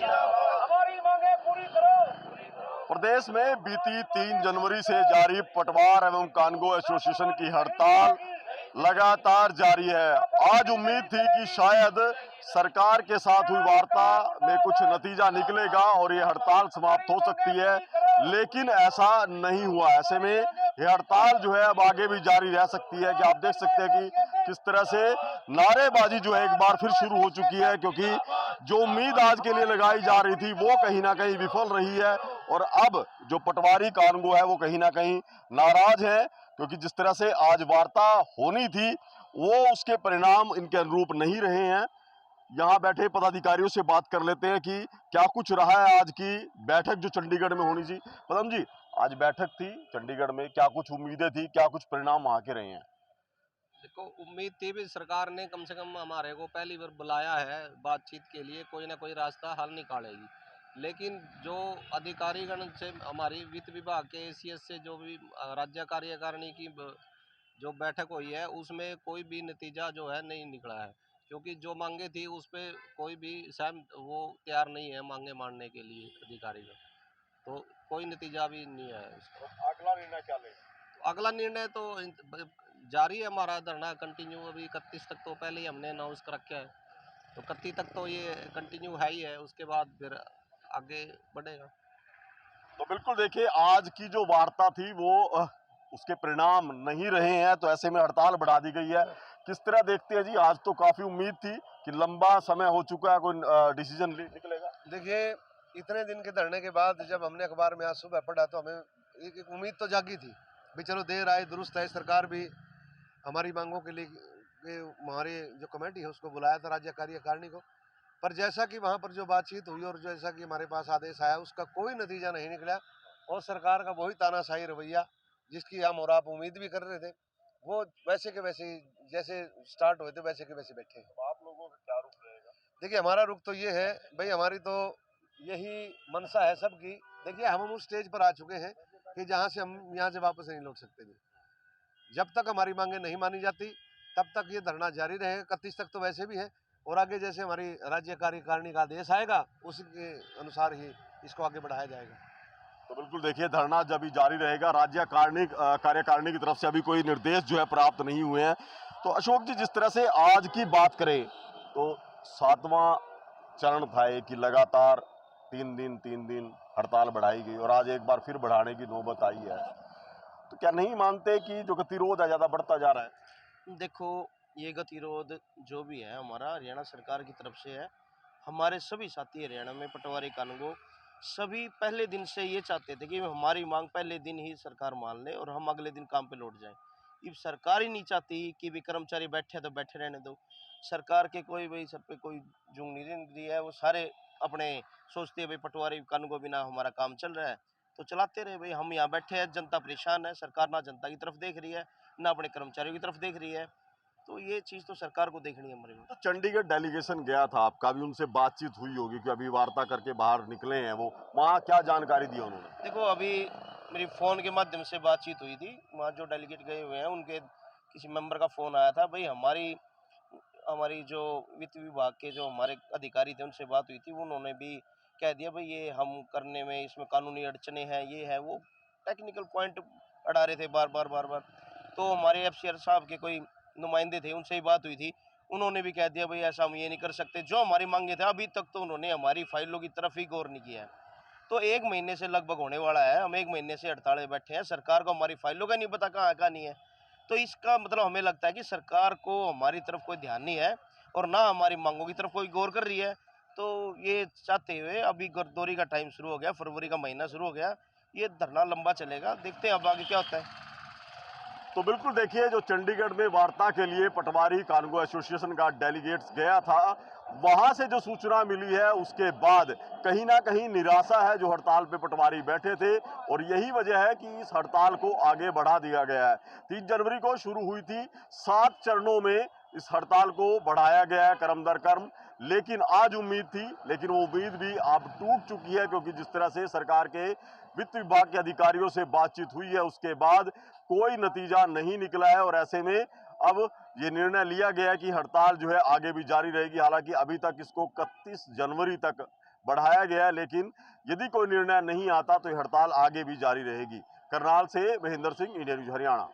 हमारी मांगे पूरी करो। प्रदेश में बीती 3 जनवरी से जारी पटवार एवं कानगो एसोसिएशन की हड़ताल लगातार जारी है। आज उम्मीद थी कि शायद सरकार के साथ हुई वार्ता में कुछ नतीजा निकलेगा और ये हड़ताल समाप्त हो सकती है, लेकिन ऐसा नहीं हुआ। ऐसे में ये हड़ताल जो है अब आगे भी जारी रह सकती है। कि आप देख सकते हैं कि किस तरह से नारेबाजी जो है एक बार फिर शुरू हो चुकी है, क्योंकि जो उम्मीद आज के लिए लगाई जा रही थी वो कहीं ना कहीं विफल रही है और अब जो पटवारी कानगो है वो कहीं ना कहीं नाराज है, क्योंकि जिस तरह से आज वार्ता होनी थी वो उसके परिणाम इनके अनुरूप नहीं रहे हैं। यहाँ बैठे पदाधिकारियों से बात कर लेते हैं कि क्या कुछ रहा है आज की बैठक जो चंडीगढ़ में होनी थी। पदम जी, आज बैठक थी चंडीगढ़ में, क्या कुछ उम्मीदें थी, क्या कुछ परिणाम वहां के रहे हैं? देखो, उम्मीद थी भी सरकार ने कम से कम हमारे को पहली बार बुलाया है बातचीत के लिए, कोई ना कोई रास्ता हल निकालेगी। लेकिन जो अधिकारीगण से हमारी वित्त विभाग के एसीएस से जो भी राज्य कार्यकारिणी की जो बैठक हुई है उसमें कोई भी नतीजा जो है नहीं निकला है, क्योंकि जो मांगे थी उस पर कोई भी सहम वो तैयार नहीं है मांगे मानने के लिए अधिकारीगण। तो कोई नतीजा भी नहीं है उसका। अगला निर्णय क्या लेंगे? अगला निर्णय तो जारी है हमारा धरना कंटिन्यू। अभी 31 तक तो पहले ही हमने अनाउंस कर रखा है, तो 31 तक तो ये कंटिन्यू है ही है, उसके बाद फिर आगे बढ़ेगा। तो बिल्कुल देखिए, आज की जो वार्ता थी वो उसके परिणाम नहीं रहे हैं, तो ऐसे में हड़ताल बढ़ा दी गई है। किस तरह देखते हैं जी? आज तो काफी उम्मीद थी कि लंबा समय हो चुका है, कोई डिसीजन निकलेगा। देखिए, इतने दिन के धरने के बाद जब हमने अखबार में आज सुबह पढ़ा तो हमें एक उम्मीद तो जागी थी भी चलो देर आए दुरुस्त है। सरकार भी हमारी मांगों के लिए हमारी जो कमेटी है उसको बुलाया था, राज्य कार्यकारिणी को। पर जैसा कि वहाँ पर जो बातचीत हुई और जैसा कि हमारे पास आदेश आया उसका कोई नतीजा नहीं निकला और सरकार का वही तानाशाही रवैया जिसकी हम और आप उम्मीद भी कर रहे थे वो वैसे के वैसे जैसे स्टार्ट हुए थे वैसे के वैसे बैठे। तो आप लोगों का क्या रुख रहेगा? देखिए, हमारा रुख तो ये है भाई, हमारी तो यही मनसा है सबकी। देखिए, हम उस स्टेज पर आ चुके हैं कि जहाँ से हम यहाँ से वापस नहीं लौट सकते जी। जब तक हमारी मांगे नहीं मानी जाती तब तक ये धरना जारी रहेगा। 31 तक तो वैसे भी है और आगे जैसे हमारी राज्य कार्यकारिणी का आदेश आएगा उसी के अनुसार ही इसको आगे बढ़ाया जाएगा। तो बिल्कुल देखिए, धरना जब भी जारी रहेगा। राज्य कार्यकारिणी की तरफ से अभी कोई निर्देश जो है प्राप्त नहीं हुए हैं। तो अशोक जी, जिस तरह से आज की बात करें तो 7वां चरण था ये कि लगातार 3 दिन हड़ताल बढ़ाई गई और आज एक बार फिर बढ़ाने की नौबत आई है। तो क्या नहीं मानते कि जो गतिरोध है ज्यादा बढ़ता जा रहा है? देखो, ये गतिरोध जो भी है हमारा हरियाणा सरकार की तरफ से है। हमारे सभी साथी हरियाणा में पटवारी कानूनगो सभी पहले दिन से ये चाहते थे कि हमारी मांग पहले दिन ही सरकार मान ले और हम अगले दिन काम पे लौट जाएं। अब सरकार ही नहीं चाहती कि भी कर्मचारी बैठे तो बैठे रहने दो। सरकार के कोई भाई सर पे कोई जुंग नहीं रही है, वो सारे अपने सोचते हैं भाई पटवारी कानूनगो बिना हमारा काम चल रहा है तो चलाते रहे। भाई हम यहाँ बैठे हैं, जनता परेशान है, सरकार ना जनता की तरफ देख रही है ना अपने कर्मचारियों की तरफ देख रही है, तो ये चीज़ तो सरकार को देखनी है हमारे में। तो चंडीगढ़ डेलीगेशन गया था आपका, भी उनसे बातचीत हुई होगी कि अभी वार्ता करके बाहर निकले हैं वो, वहाँ क्या जानकारी दी उन्होंने? देखो, अभी मेरी फ़ोन के माध्यम से बातचीत हुई थी। वहाँ जो डेलीगेट गए हुए हैं उनके किसी मेंबर का फ़ोन आया था। भाई हमारी हमारी जो वित्त विभाग के जो हमारे अधिकारी थे उनसे बात हुई थी, उन्होंने भी कह दिया भाई ये हम करने में इसमें कानूनी अड़चने हैं, ये है वो टेक्निकल पॉइंट अड़ा रहे थे बार बार। तो हमारे एफसीआर साहब के कोई नुमाइंदे थे, उनसे ही बात हुई थी, उन्होंने भी कह दिया भाई ऐसा हम ये नहीं कर सकते। जो हमारी मांगे थे अभी तक तो उन्होंने हमारी फाइलों की तरफ ही गौर नहीं किया है। तो 1 महीने से लगभग होने वाला है, हम 1 महीने से हड़ताल में बैठे हैं, सरकार को हमारी फाइलों का नहीं पता कहाँ नहीं है। तो इसका मतलब हमें लगता है कि सरकार को हमारी तरफ कोई ध्यान नहीं है और ना हमारी मांगों की तरफ कोई गौर कर रही है। तो ये चाहते हुए अभी गर्दौरी का टाइम शुरू हो गया, फरवरी का महीना शुरू हो गया, ये धरना लंबा चलेगा, देखते हैं अब आगे क्या होता है। तो बिल्कुल देखिए, जो चंडीगढ़ में वार्ता के लिए पटवारी कानगो एसोसिएशन का डेलीगेट्स गया था, वहां से जो सूचना मिली है उसके बाद कहीं ना कहीं निराशा है जो हड़ताल पे पटवारी बैठे थे और यही वजह है कि इस हड़ताल को आगे बढ़ा दिया गया है। 3 जनवरी को शुरू हुई थी, 7 चरणों में इस हड़ताल को बढ़ाया गया है कर्म दर कर्म। लेकिन आज उम्मीद थी, लेकिन वो उम्मीद भी अब टूट चुकी है, क्योंकि जिस तरह से सरकार के वित्त विभाग के अधिकारियों से बातचीत हुई है उसके बाद कोई नतीजा नहीं निकला है और ऐसे में अब ये निर्णय लिया गया है कि हड़ताल जो है आगे भी जारी रहेगी। हालांकि अभी तक इसको 31 जनवरी तक बढ़ाया गया है, लेकिन यदि कोई निर्णय नहीं आता तो ये हड़ताल आगे भी जारी रहेगी। करनाल से महेंद्र सिंह, इंडिया न्यूज हरियाणा।